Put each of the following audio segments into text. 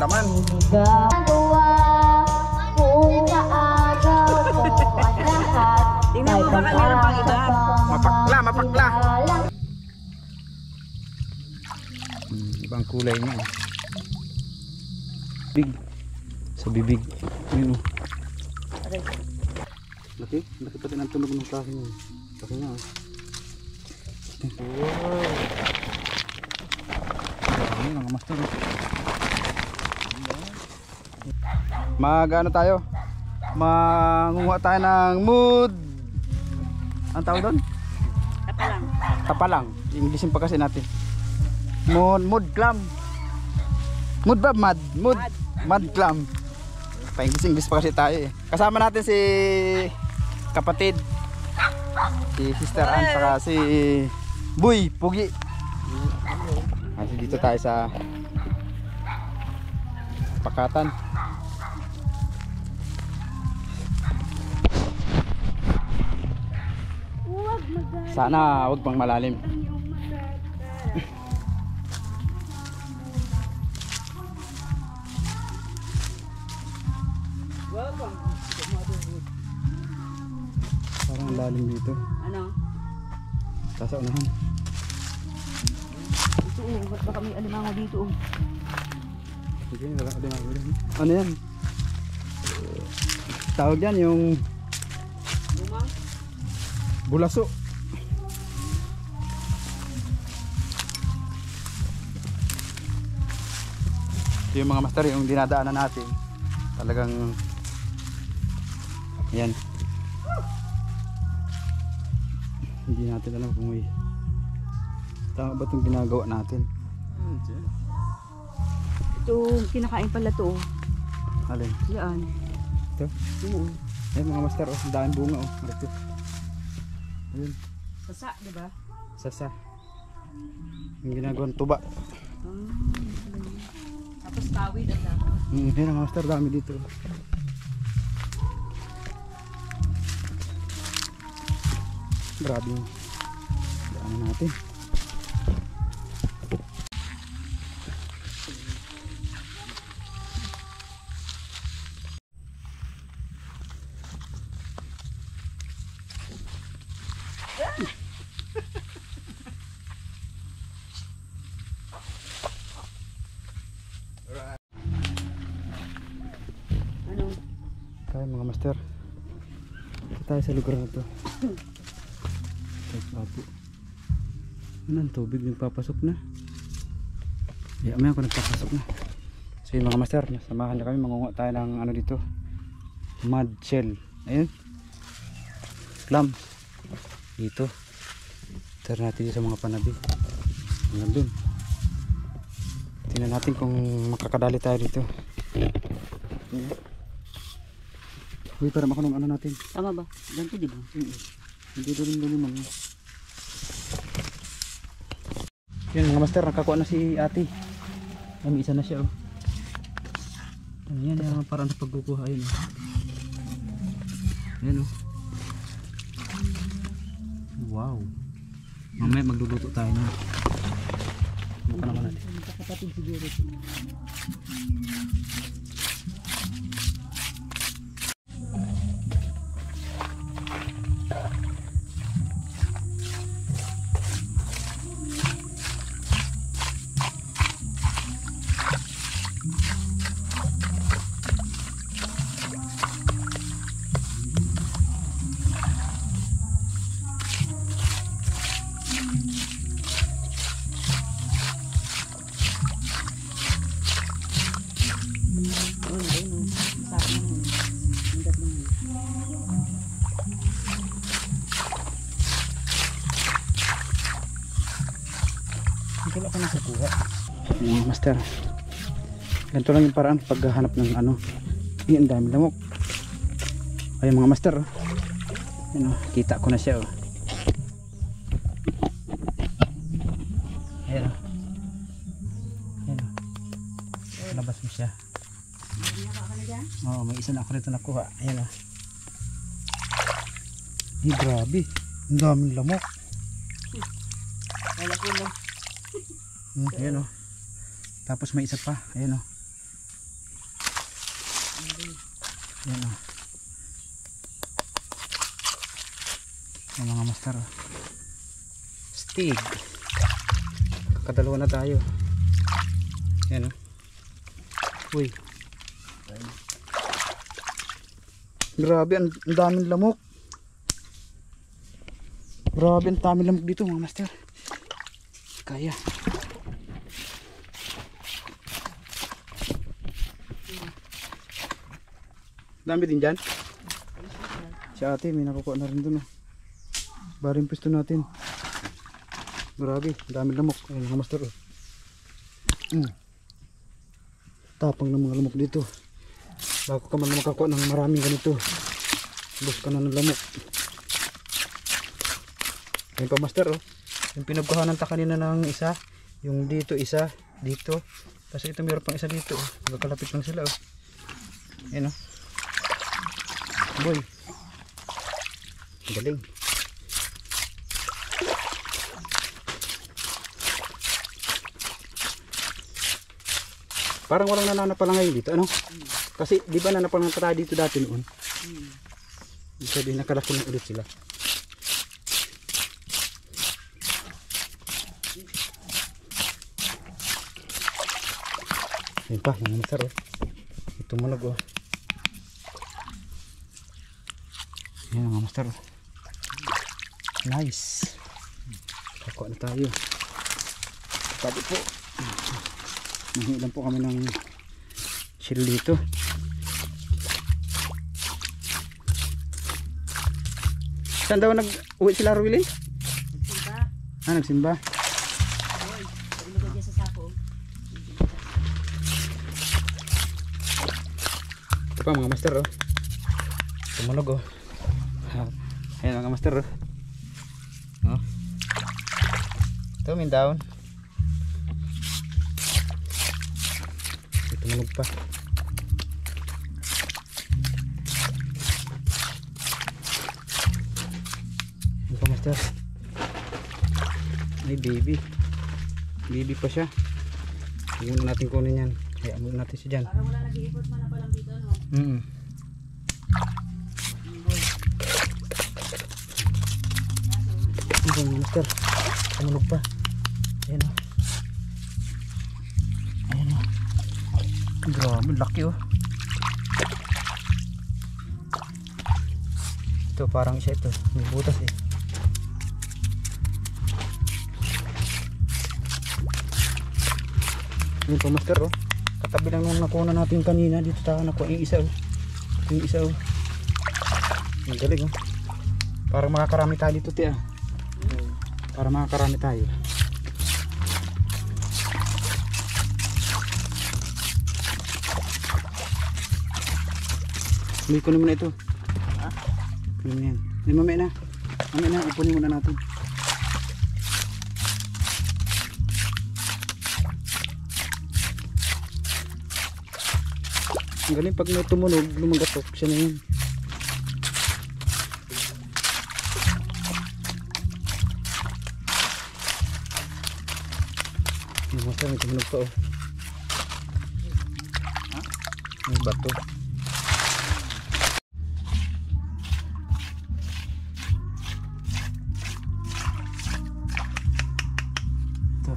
naman. Tingnan mo ba kanina pang iba? Mapakla, mapakla. Ibang kulay niya. Big. Sa bibig. Ayun o. Laki. Laki pati ng tunog ng kahin niya. Laki niya o. Wow. Dami mga master. Mag-ano tayo? Mangunguha tayo ng mood. Ang tawag doon? Tapalang. Tapalang. Englishin pa kasi natin. Mood clam. Mood ba? Mud clam. Pa-English pa kasi tayo eh. Kasama natin si kapatid. Si Sister Ann saka si Boy Pugi. Kasi dito tayo sa Pakatan. Sana wag pang malalim. Parang lalim dito. Ano? Sa unahan. Ito ba't baka may alimango dito Sige, wala alimango dito. Ano yan? Tawag yan yung Lumang? bulaso. Ito yung mga master yung dinadaanan natin. Talagang yan. Hindi natin alam kung may tama ba itong ginagawa natin. Ito, kinakain pala to. Alin? Yan. Ito? Oo. Ayan mga master, oh, daming bunga oh. Ito. Ayun. Sasa, diba? Sasa. Yung ginagawang tuba. Tapos tawid at lang. Ayan mga master, dami dito. Grabe yung daanan natin. Ano? Kaya mga master, ito tayo sa lugar na to. Apo. Ano ang tubig nagpapasok na? May ako nagpapasok na. So yung mga master, samahan na kami, mangunguha tayo ng ano dito, mud shell. Ayun, clam dito. Tara natin sa mga panabi hanggang dun. Tingnan natin kung makakadali tayo dito. Uy, para makunong ano natin. Tama ba? Ganito diba? Hindi rin man. Yan mga master, nakakuha na si ate. May isa na siya oh. Ayan yung parang sa pagkukuha yun oh. Ayan oh. Wow. Mamaya magluluto tayo na. Ano pa naman natin? Kapatid siguro. Wala ka nakakuha. Master, ganito lang yung paraan paghahanap ng ano. Ang dami lamok. Ay mga master oh. Yan, oh, kita ko na siya oh. Ayan oh. Ayan oh. Labas mo siya. Oh, may isa na ako rito nakuha. Ayan oh. Ay grabe, ang daming lamok. Wala ko lang. Ayan oh. Tapos may isa pa. Ayan oh. Yan o. Yung mga master o. Stig. Kakadalawa na tayo. Yan o. Uy. Grabe, ang daming lamok. Grabe, ang daming lamok dito mga master. Kaya. Dami din dyan. Si ate may nakukuha na rin dun. Baring pisto natin. Grabe, dami lamok. Ayun mga master. Tapang ng mga lamok dito. Bago ka man makakuha ng maraming ganito, bus ka na ng lamok. Ayun pa master oh. Yung pinagkuhanan ta kanina ng isa, yung dito isa, dito. Kasi ito mayroon pang isa dito oh. Magkalapit lang sila oh. Ayun oh. Boy. Galing. Parang walang nananapala ngayon dito, ano? Kasi di ba nanapala tayo dito dati noon? Ibig sabihin nakalaki na ulit sila. Ayun pa, yung master oh. Ito munog oh. Ayan mga master. Nice. Kakuha na tayo. Sabi po. Mahilang po kami ng chill dito. Saan daw nag-uwi sila Ruili? Nagsimba. Nagsimba. Oy, ilagay dyan sa sako. Ito pa mga master oh. Tumunog oh. Ayan mga master oh. Oh. Ito min down. Tumunog pa. Ayan pa master. Ay baby. Baby pa siya. Hindi muna natin kunin yan. Hayaan muna natin siya dyan. Para wala nag-i-effort man na palang dito, no? Ayan master. Tumunog pa. Ayan o. Ayan o. Grabe, laki o. Ito parang siya ito. May butas eh. Ayan pa master o. Katabi lang nung nakuha natin kanina. Dito tayo nakuha yung isa o. Yung isa o. Magaling o. Parang makakarami tayo dito tiya. Para makakarami tayo. May kunin mo na ito. Kunin mo yan. Mamaya na. Mamaya na. Upunin muna natin. Ang galing pag may tumunog, lumagatok siya na yun. Master, may tumunog pa oh. May bato. Ito.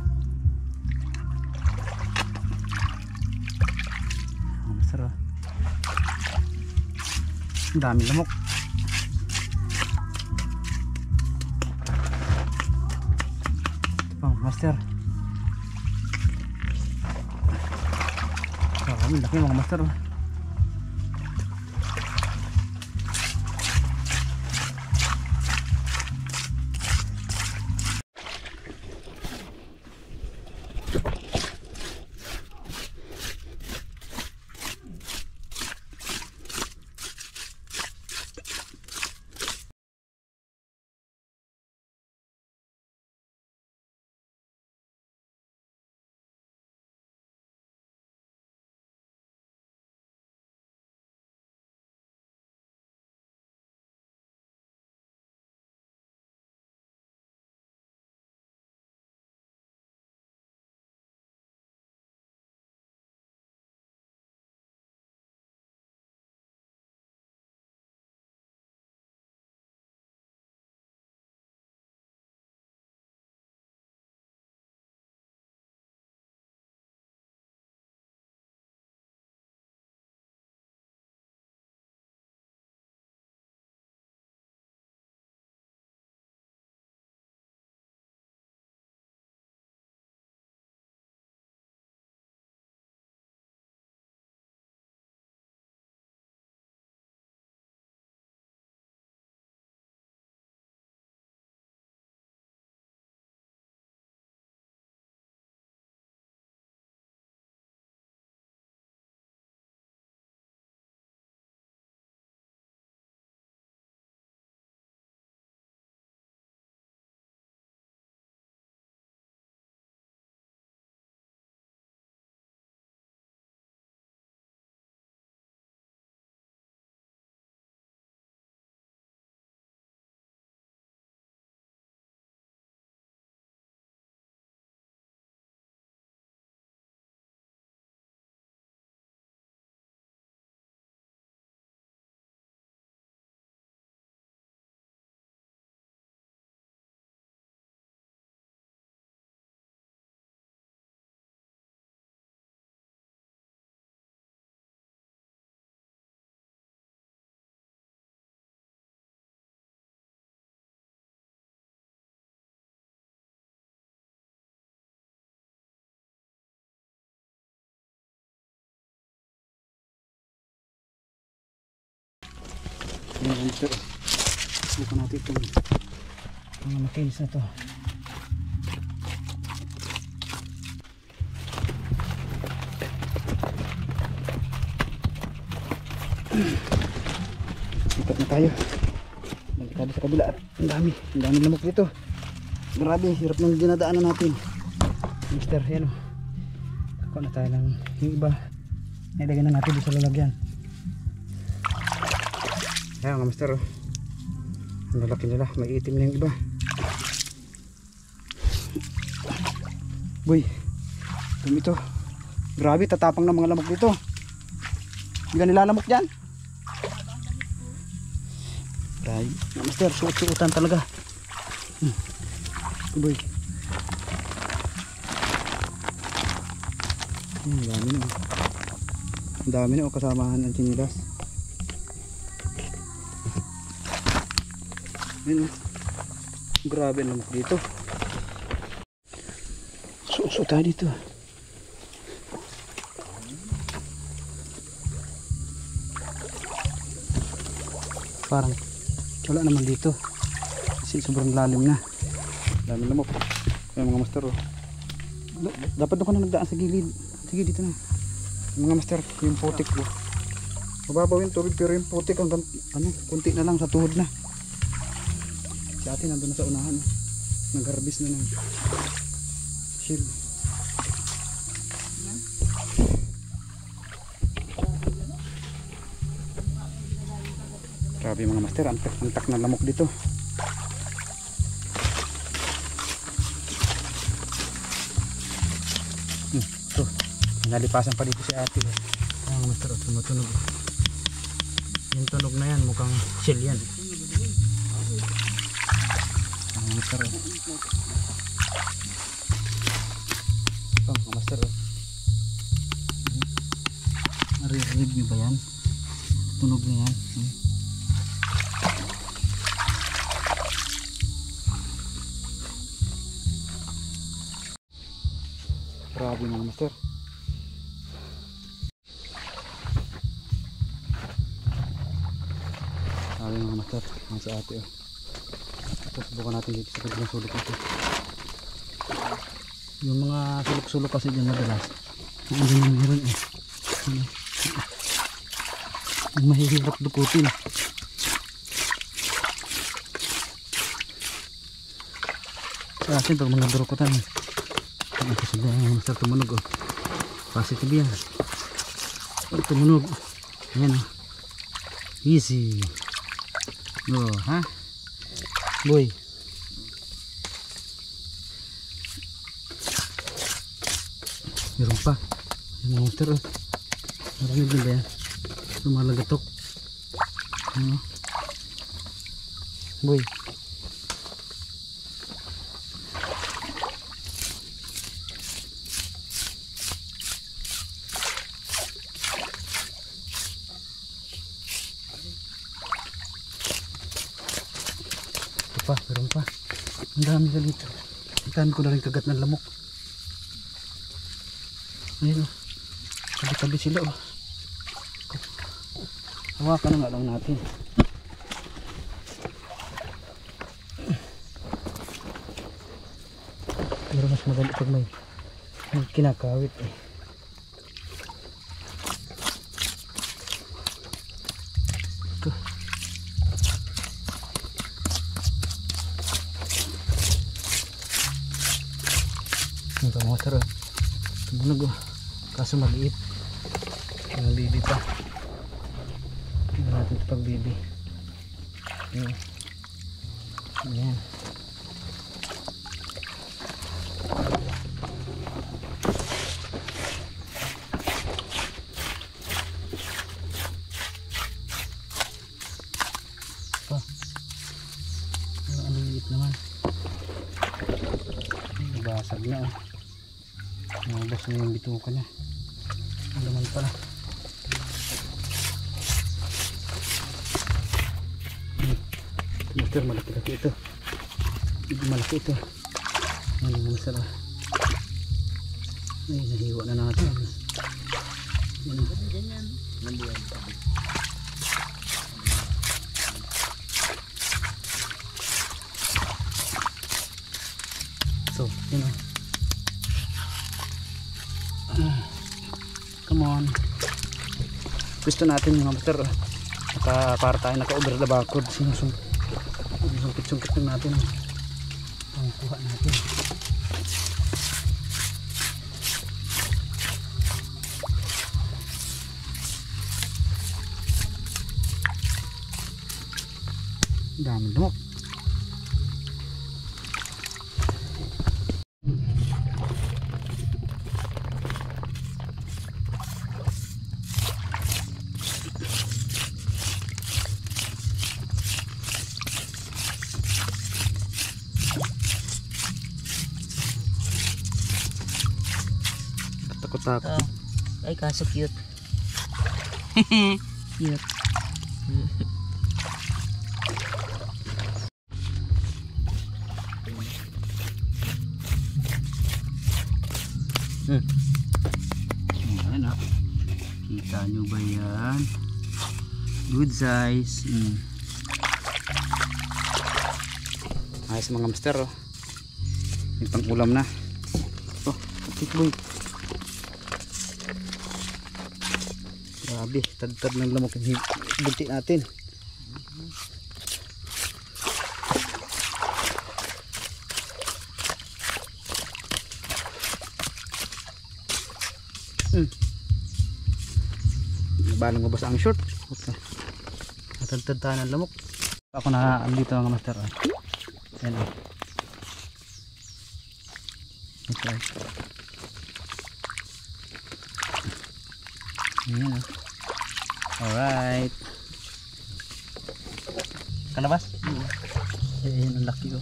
Master oh. Ang dami lamok. Ito pa master. Ang laki mga master oh. Yan ito. Subukan natin itong mga makinis na to. Sikat na tayo. Balik tayo sa kabila. Ang dami lamok dito. Grabe, hirap ng dinadaanan natin. Mister, yan o. Ako na tayo ng yung iba. Nailagay na natin sa lalagyan. Ayan mga mister, oh. Ang lalaki nila, may itim na yung iba. Boy, ito. Grabe, tatapang ng mga lamok dito. Hindi ka nilalamok dyan. Grabe, mga mister, suot-suotan talaga. Boy. Ang dami na. Ang dami na, kasamahan ng chinilas. Ayun, grabe ang lamok dito. Suot tayo dito. Parang wala naman dito kasi sobrang lalim na. Dami lamok. Ayun mga master, oh. Dapat doon ka na nagdaan sa gilid. Sige, dito na mga master. Yung putik, oh. Mababaw yung tubig pero yung putik hanggang kunti na lang sa tuhod na. Si ate nandun na sa unahan, oh. Nag-harvest na ng shield. Grabe mga master, antak na lamok dito. Ito, nalipasan pa dito si ate. Mga master, tumutunog. Yung tunog na yan, mukhang shell yan. Mga master, ito mga master, naririnig nyo ba yan? Tunog na yan. Grabe mga master. Grabe mga master. Ang sa ate, oh. Ito, subukan natin dito sa kanyang sulok ito. Yung mga sulok-sulok kasi dyan madalas. Ang ganyan meron, eh. Ang mahihirap dukutin. Sa akin, pag mga durukutan, ang posible ang master tumunog, oh. Positive yan. Pag tumunog, ayan, oh. Easy. Oh, ha? Boy. Meron pa. Yung mga master, oh. Narinig din ba yan? Lumalagatok. Ano? Boy. Meron pa. Ang dami ka dito. Itaan ko na rin kagat ng lamok. Ayun, oh. Tabi-tabi sila, oh. Hawakan na nga lang natin. Pero mas madali pag may kinakawit, eh. Ito. Ito mga sir, tumunog, oh. Kaso maliit. Nalibi pa. Tingnan natin ito pag bibi. Ayan. Ayan. Pa. Ang liit naman. Basag na, oh. Nabas na yung bituka niya. Ang laman pala. Master, malaki-laki ito. Hindi malaki ito. Ano naman sila. Ay, nahiwa na natin. salmon. Gusto natin mga master. Para tayo naka-over the backward. Sungkit-sungkit lang natin ang kuha natin. Dami lumok. Takot-takot. Ay, kaso cute. Cute. Ayan ah. Kita nyo ba yan? Good size. Ayos mga master oh. Yung pang ulam na. Oh, kapit boy. Grabe, tad-tad ng lamok yung bunti natin. Balang mabasa ang short. Natad-tad tayo ng lamok. Ako na dito mga master. Ayan o. Okay. Ayan o. Alright. Kalabas? Ayan ang laki o.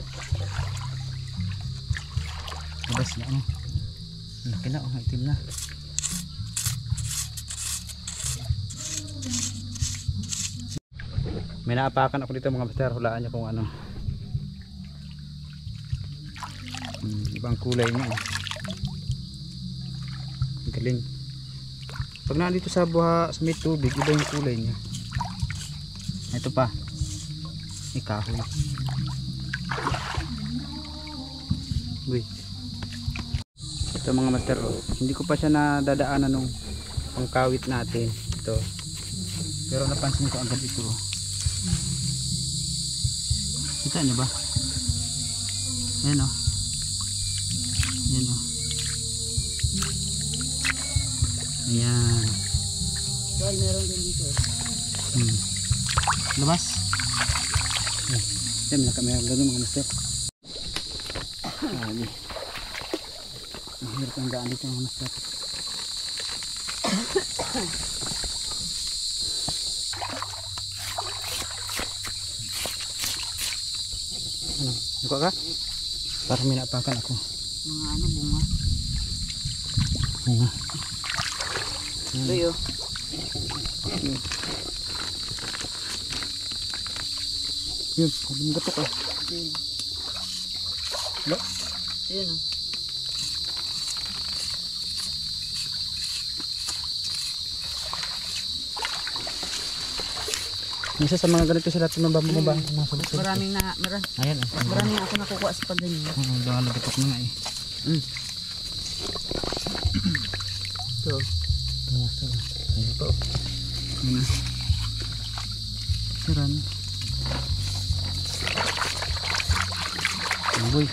Labas na o. Laki na o. Itim na. May naapakan ako dito mga master. Hulaan nyo kung ano. Ibang kulay niya. Ang galing. Pag nandito sa buha sa may tubig, iba yung kulay niya. Ito pa. Ikahoy. Uy. Ito mga master. Hindi ko pa siya nadadaanan nung pangkawit natin. Ito. Pero napansin ko agad ito. Kita nyo ba? Ayan o. Ayan o. Ayan. Tol, meron din dito. Labas. Ayan, meron gano'n mga master. Ayan. Ang hirap ang daan dito mga master. Ano? Suka ka? Para may naapakan ako. Mga ano, bunga. Bunga. Tuyo. Yun, kung gatok ah. Wala? Ayun o. Isa sa mga ganito sila tumabang mga Maraming ayan maraming ako nakukuha sa pagganyan. Dahil gatok na nga eh. Ito. Ayan po. Ayan na. Siran. Boy.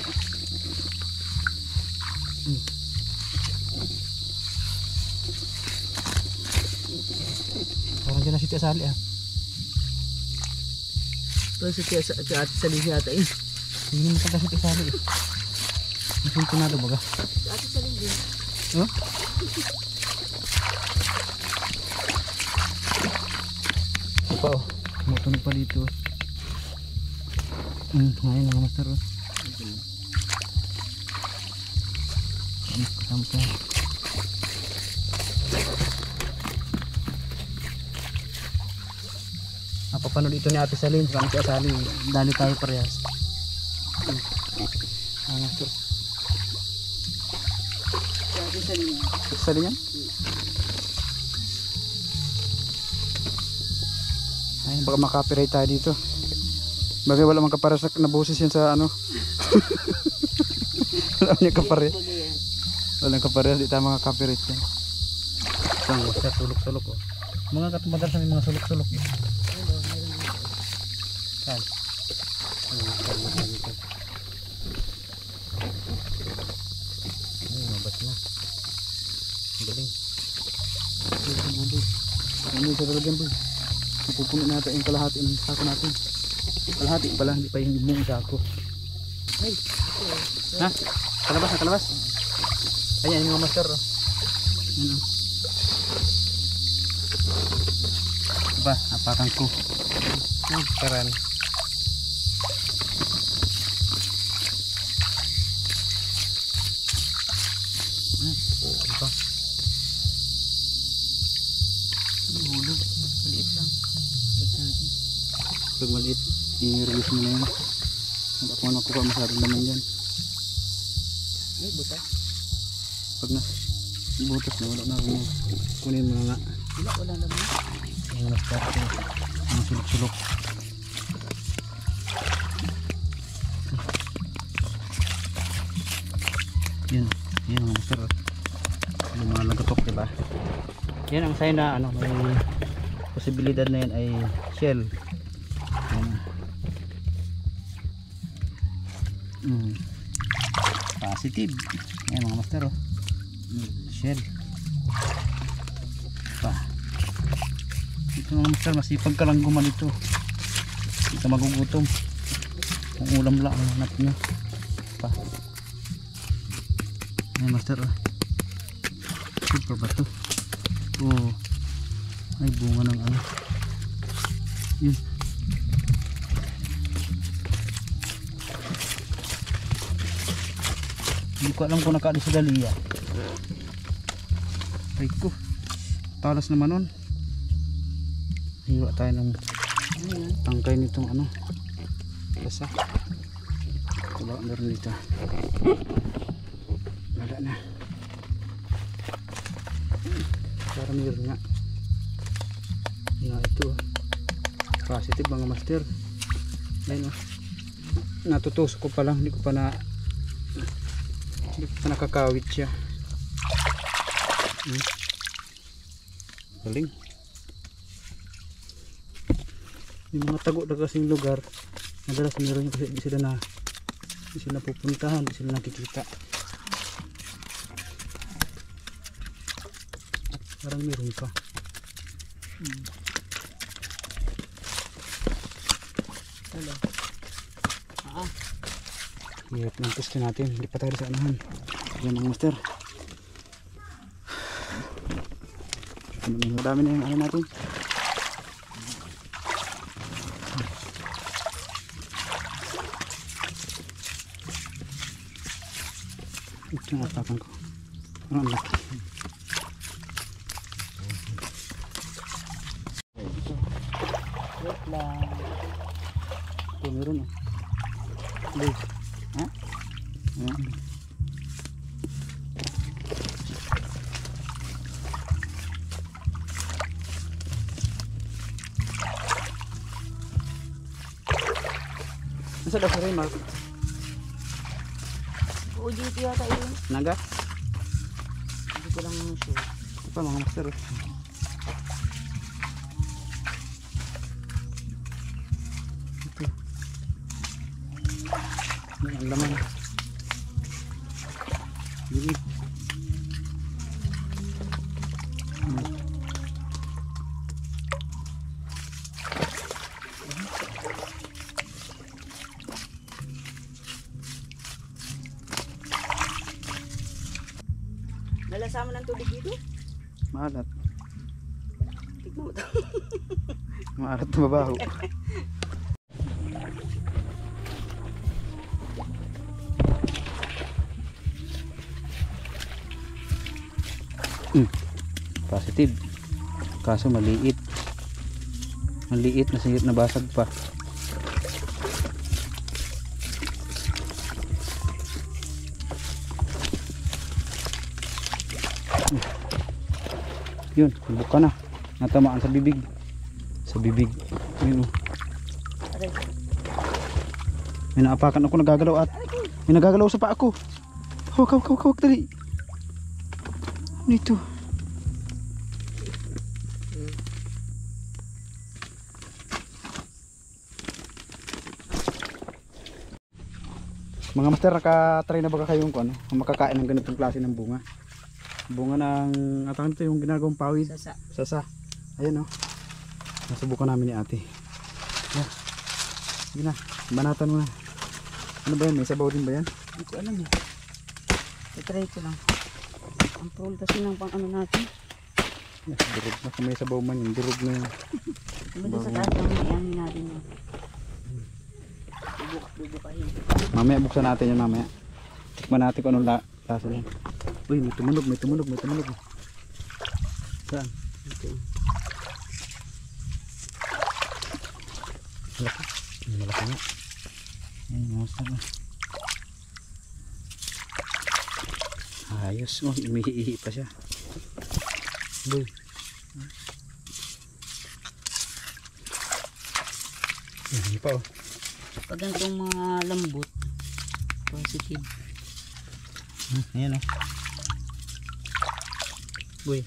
Parang dyan na si Tia Sali ah. Ito si Ate Salih yata eh. Hindi mo pagka si Tia Sali eh. Masin punado baga. Si Ate Salih din. Oh? Ito pa oh. Tumutunog pa dito. Ngayon mga master oh. Kasama ko. Papanood ito ni Ate Salin. Saka si Ate Salin. Dali tayo parehas. Master. Si Ate Salih. Ate Salin yan? Ay, baka makapiright tayo dito. Bagay wala mang kapares na boses yan sa ano. Wala niya kapares. Walang kapares, di tayo makakapiright yan. So Ito ang master, sulok-sulok oh. Mga katumadal sa mga sulok-sulok eh. Saan? Ay, mabas na. Ang galing. Ano yung sa yan boy? Ipupunin natin yung kalahati ng sako natin. Kalahati pala, hindi pa yung buong sako. Ay, Ha? Kalabas na kalabas? Ayan yung mga master oh. Ayan oh. Diba, apakan ko. Karan. Diba? hulog. Maliit lang. Balik natin. Pag maliit, i-release mo na yan. Hindi ako makukuha masyadong naman yan. Ay, buta. Pag na butas na, wala na ako. Kunin mo na nga. Wala naman. Yung na-start ko. Ang sulok-sulok. Yan. Yan ang master. Yung mga nagatok, diba? Yan ang sign na ano, may posibilidad na yan ay shell. Yan. Positive. Yan mga master oh. Shell. Pa. Ito mga master, masipag ka lang guman ito. Hindi ka magugutom. Kung ulam lang ang hanap nyo. Pa. Yan master oh. Super ba ito? Oh. Ay bunga ng ano. Yun. Hindi ko alam kung nakaano sa daliya. Ay ko. Talas naman nun. Hiwa tayo ng tangkay nitong ano. Basa. Wala meron dito. Wala na. Para meron nga. Nga ito. Positive mga master. Ayun oh. Natutusok ko pa lang. Hindi ko pa nakakawit siya. Galing. Yung mga tago na kasing lugar, madalas meron kasi hindi sila pupuntahan, hindi sila nakikita. Parang meron pa. Hello. Hirap ng pusto natin, hindi pa tayo sa anahan. Yan ang master. Madami na yung ano natin. Ito yung atakan ko. Parang laki. Wait lang. Ito meron oh. Please. Ha? Nasa daw sa Raymar? Oo, dito yata yun. Naga? Hindi ko lang sure. Ito pa mga master. Ito. Yan ang laman. Bilig. Nalasama ng tubig dito? Maalat. Tignan mo ito. Maalat na mabaho. Positive. Kaso maliit. Maliit na singit na basag pa. Yun, buka na. Natamaan sa bibig. Sa bibig. Yun oh. May naapakan ako, nagagalaw at may nagagalaw sa paa ko. Hawak dali. Ano ito? Mga master, nakatry na ba kayong ano, makakain ng ganitong klase ng bunga? Bunga ng, atang ito yung ginagawang pawid. Sasa. Sasa. Ayan o. Nasubukan namin ni ate. Yeah. Sige na, banatan mo na. Ano ba yan? May sabaw din ba yan? Hindi ko alam eh. I-try ko lang. Ang prol kasi ng pang ano natin. Yeah, durog na. Kung may sabaw man yun, durog na yun. Kumbaga sa taas lang mayamin natin yun. Bubukahin. Mamaya buksan natin yan mamaya. Tikman natin kung anong lasa yan. Uy, may tumunog, may tumunog, may tumunog. Saan? Ito. Malaki. Malaki nga. Ay, nasa ba? Ayos. Oh, umihihi pa siya. Uy. Yan pa oh. Pag ganitong mga lambot, positive. Ayan oh. Uy.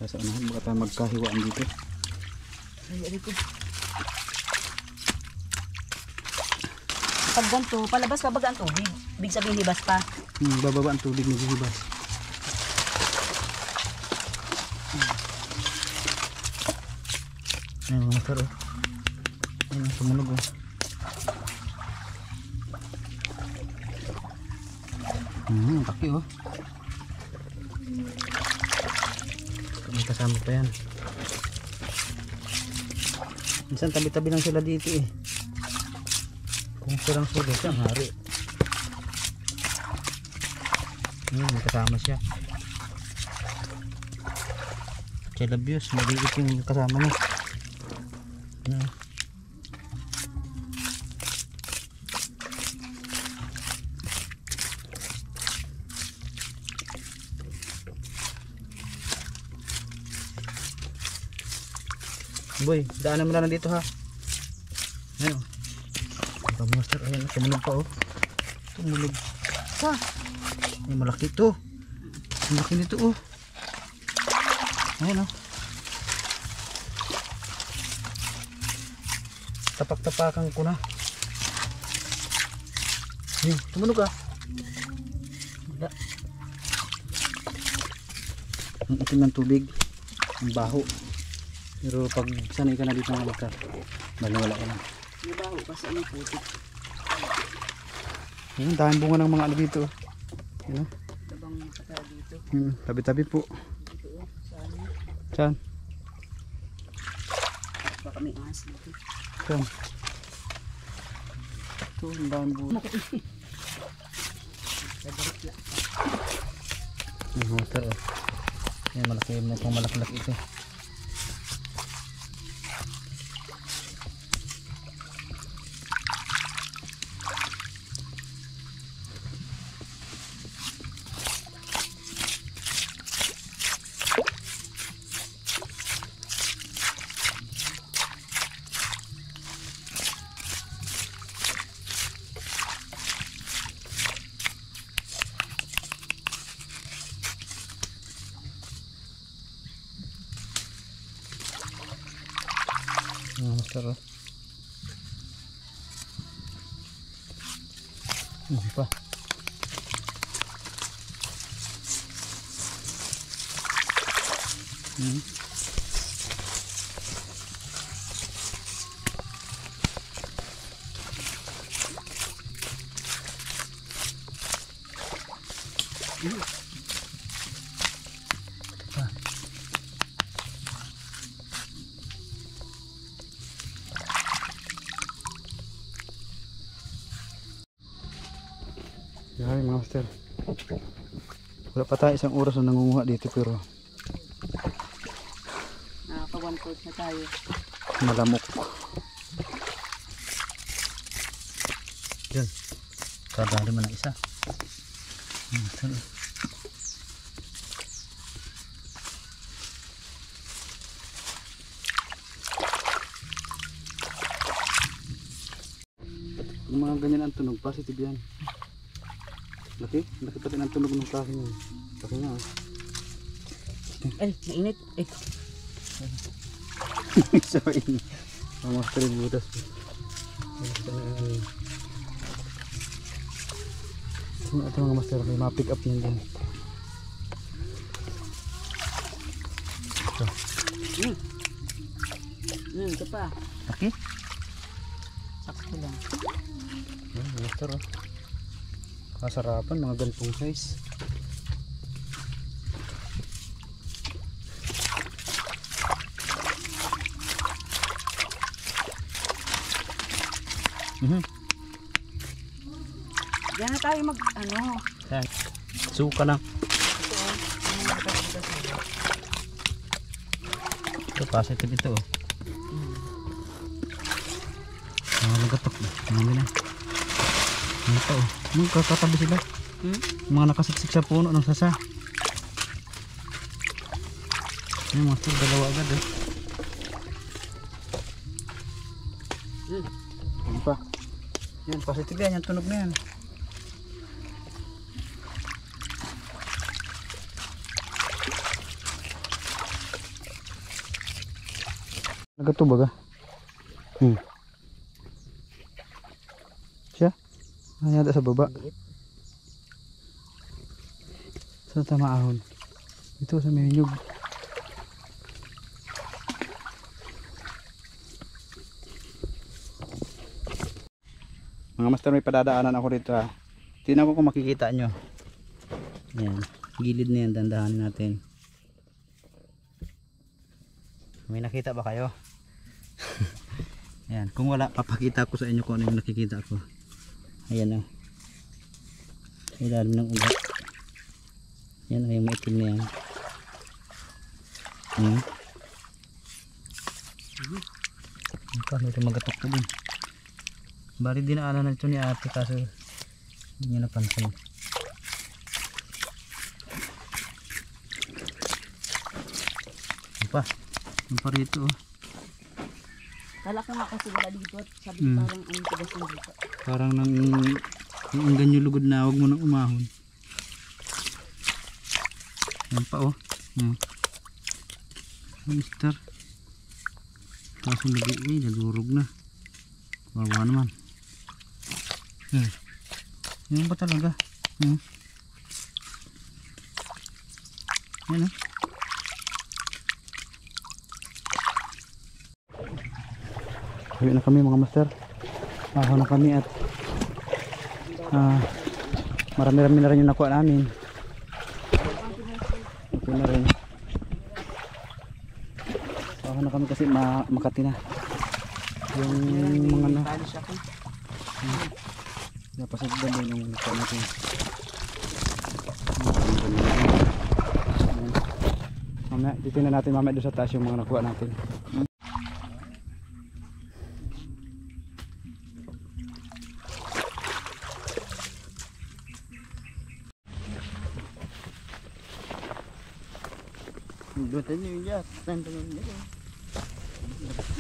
Sa unahan baka tayo magkahiwaan dito. Ay, ko. Pag ganito, palabas pa baga ang tubig. Ibig sabihin libas pa. Bababa ang tubig, naghihibas. Ayan mga sir oh. Ayan, tumunog oh. Taki oh. May kasama pa yan. Minsan tabi-tabi lang sila dito eh. Kung silang sulit siya, hari. May kasama siya. Chelabios, maliit yung kasama niya. Boy, daanan mo na dito ha. Ayan o. Ito master, ayan o. Tumunog pa o. Tumunog. Pa. Ay, malaki ito. Malaki nito o. Ayan o. Tapak-tapakan ko na. Ayan, tumunog ah. Wala. Ang itim ng tubig. Ang baho. Pero pag sanay ka na dito ng magkar, wala ka na. Yung baho kasi ano putik. Yan, dahil bunga ng mga ano dito. Yan, Tabang kata dito. tabi-tabi po. Dito oh, saan? Saan? Baka may ahas dito. Saan? Ito, ang dahil bunga. Yung water oh. Yan, malaki mo itong malaki-laki ito. Master oh. Hindi pa. Yan mga master. Wala pa tayo isang oras na nangunguha dito pero Nakaka 1/4 na tayo. malamok. Yan. Kadali man ang isa. mga ganyan ang tunog, positive yan. Laki pati ang tunog ng klase niya. Laki nga oh. Ay, mainit. Eh, So ini ang master yung butas. Ito mga master, may ma-pick up yan din. ito pa. Laki? Sakto lang. Yan, master oh. Kasarapan, mga ganitong size. Diyan na tayo mag, ano. Yan. Suka lang. Ito, positive ito oh. Nagatok na. Marami na. Ito oh. Kakatabi sila. Mga nakasiksik sa puno ng sasa. Yung master, dalawa agad eh. Ano pa? Yan, positive yan. Yung tunog na yan. Nagatubag ah. Siya? Ano yata sa baba? Sa tamaahon. Ito sa menyug. Mga master, may padadaanan ako dito ha. Tingnan ko kung makikita nyo. Yan. Gilid na yan. Dandahanin natin. May nakita ba kayo? Ayan. Kung wala, papakita ko sa inyo kung ano yung nakikita ko. Ayan o. Sa ilalim ng ugat. Yan o, yung maitim na yan. Paano ito magatok ko din? Bali dinaanan na ito ni ate kaso hindi niya napansin. Yung pa rito oh. Kala ko nga kasi wala dito at sabi ko parang ang tigas ng dito. Parang nang yung ganyo lugod na, huwag mo nang umahon. Yan pa oh. Mister. Kaso nagurog na. Wawa naman. Yan ba talaga? Yan oh. Uwi na kami mga master. Ahaw na kami at marami-rami na rin yung nakuha namin. Okay na rin. Ahaw na kami kasi makati na yung mga na napasagdan din yung nakuha natin. Mamaya titignan natin mamaya doon sa taas yung mga nakuha natin. Dutan nyo yan. Tantangan nyo yan.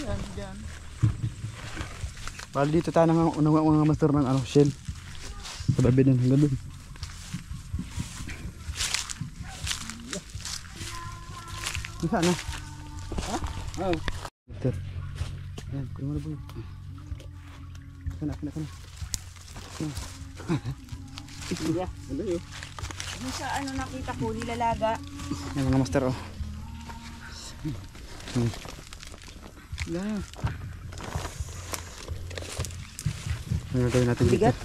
Yan, dyan. Bali dito tayo nang mga master ng ano, shell. Sa babi din hanggang doon. Saan na? Ha? Oo. Ito. Yan, kunin mo na po. Kana. Iya. Ano yun? Ano sa ano nakita ko, nilalaga. Yan mga master oh. Yan. Ano gawin natin dito? Bigat.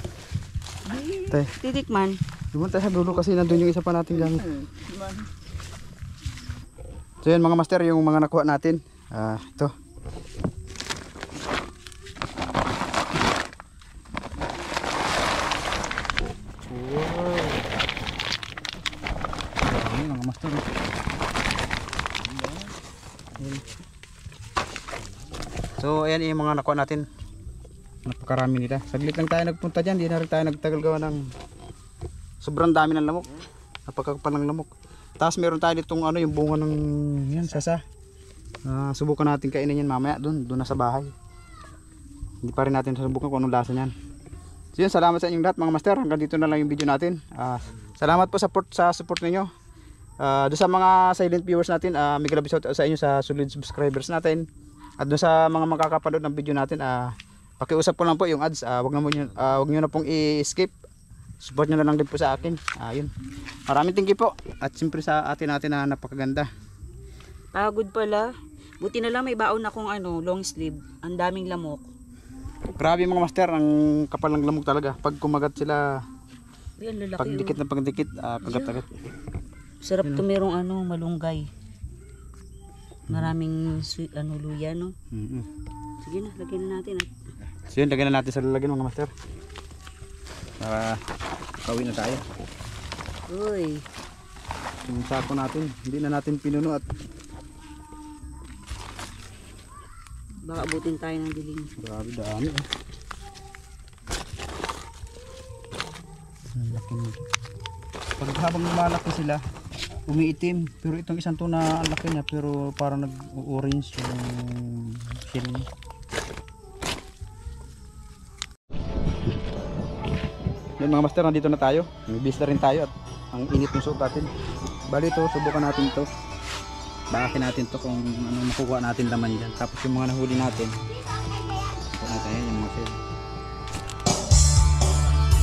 Tay. Titikman. Duman tayo sa dulo kasi nandun yung isa pa natin gamit. So yan mga master, yung mga nakuha natin. Ito. Wow. Ayan mga master. So ayan yung mga nakuha natin. Napakarami nila. Saglit lang tayo nagpunta dyan. Di na rin tayo nagtagal gawa ng sobrang dami ng lamok. Napakakapal ng lamok. Tapos meron tayo ditong ano, yung bunga ng yan, sasa. Subukan natin kainin yan mamaya doon na sa bahay. Hindi pa rin natin subukan kung anong lasa niyan. So yun, salamat sa inyong lahat mga master. Hanggang dito na lang yung video natin. Salamat po sa support ninyo. Doon sa mga silent viewers natin, may grabe shout out sa inyo sa solid subscribers natin. At doon sa mga makakapanood ng video natin, pakiusap ko lang po yung ads. Wag nyo na pong i-skip. Support nyo na lang din po sa akin. Yun. Maraming thank you po. At siyempre sa atin natin na napakaganda. Pagod pala. Buti na lang may baon akong long sleeve. Ang daming lamok. Grabe mga master, ang kapal ng lamok talaga. Pag kumagat sila, Ay, ang lalaki. pagdikit na pagdikit, kagat-kagat. Sarap to merong malunggay. Maraming luya, no? Sige na, lagyan na natin. So yun, lagyan na natin sa lalagyan mga master. Para kawin na tayo. Uy. Yung sako natin, hindi na natin pinuno at Baka abutin tayo ng dilim. grabe dami. Laki nito. Pag habang lumalaki sila, umiitim. Pero itong isang to na ang laki niya, pero parang nag-orange yung shell niya. Yan mga master, nandito na tayo. May-bis na rin tayo at ang init ng suot natin. Bali ito, subukan natin ito. Bakakin natin to kung ano makukuha natin laman dyan. Tapos yung mga nahuli natin, ito natin yung mga shell.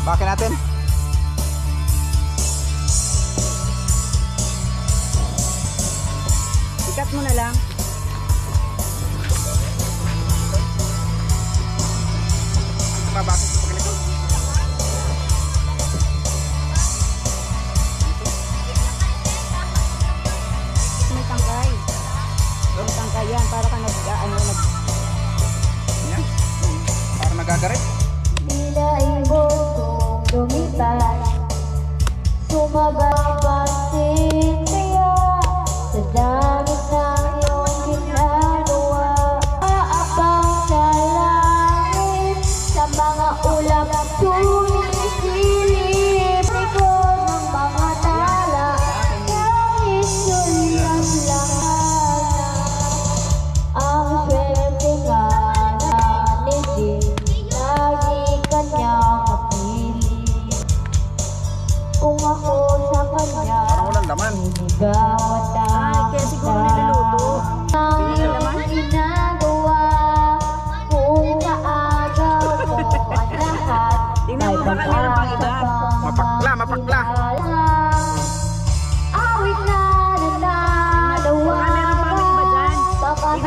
Bakakin natin. Ikat mo na lang. Babakin ito pag ganito. May tangkay. May tangkay yan. Para ka Yan. Para nagagarit.